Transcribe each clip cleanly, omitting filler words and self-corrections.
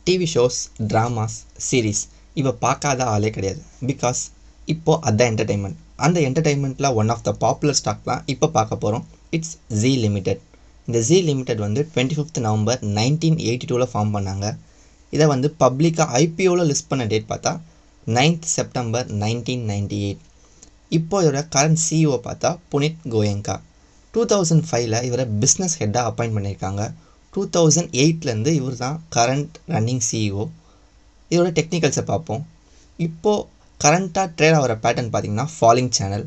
TV shows, dramas, series இவ பார்க்காத ஆளே கிடையாது. பிகாஸ் இப்போது அதுதான் என்டர்டெயின்மெண்ட். அந்த என்டர்டெயின்மெண்ட்டில் one of the popular stock தான் இப்போ பார்க்க போகிறோம். It's Zee limited. இந்த ஜீ லிமிடெட் வந்து 25th நவம்பர் 1982 ஃபார்ம் பண்ணாங்க. இதை வந்து பப்ளிக்காக ஐபிஓவில் லிஸ்ட் பண்ண டேட் பார்த்தா 9th செப்டம்பர் 1998. இப்போ இதோட கரண்ட் சிஇஓ பார்த்தா புனித் கோயங்கா. 2005 இவரை பிஸ்னஸ் ஹெட்டாக அப்பாயிண்ட் பண்ணியிருக்காங்க. 2008 இவர் தான் கரண்ட் ரன்னிங் சிஇஓ. இதோட டெக்னிக்கல்ஸை பார்ப்போம். இப்போது கரண்ட்டாக ட்ரேட் ஆகிற பேட்டர்ன் பார்த்திங்கன்னா ஃபாலிங் சேனல்.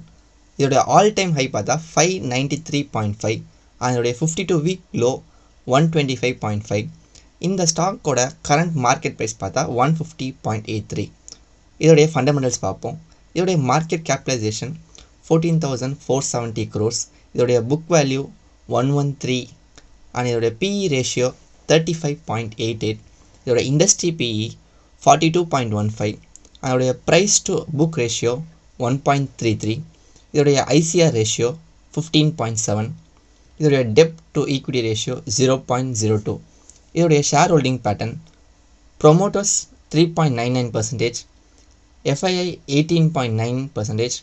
இதோடைய ஆல் டைம் ஹை பார்த்தா 593.5. அதனுடைய 52 வீக் லோ 125.5. இந்த ஸ்டாக்கோட கரண்ட் மார்க்கெட் ப்ரைஸ் பார்த்தா 150.83. இதோடைய ஃபண்டமெண்டல்ஸ் பார்ப்போம். இதோடைய மார்க்கெட் கேபிட்டலைசேஷன் 14,470 crores. இதோடைய புக் வேல்யூ 113. அண்ட் இதோடைய பிஇ ரேஷியோ 35.88. இதோட இண்டஸ்ட்ரி பிஇ 42.15. அதோடைய ப்ரைஸ் டு புக் ரேஷியோ 1.33. இதோடைய ஐசிஆர் ரேஷியோ 15.7. இதோடைய டெப்ட் டு ஈக்விட்டி ரேஷியோ 0.02. இதோடைய share holding pattern promoters 3.99%, FII 18.9%,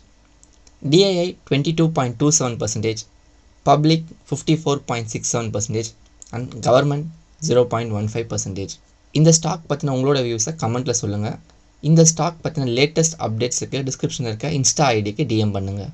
DII 22.27%, public 54.67% and government 0.15%. இந்த ஸ்டாக் பற்றின உங்களோட வியூஸை கமெண்ட்டில் சொல்லுங்கள். இந்த ஸ்டாக் பற்றின லேட்டஸ்ட் அப்டேட்ஸுக்கு டிஸ்கிரிப்ஷனில் இருக்க இன்ஸ்டா ஐடிக்கு டிஎம் பண்ணுங்கள்.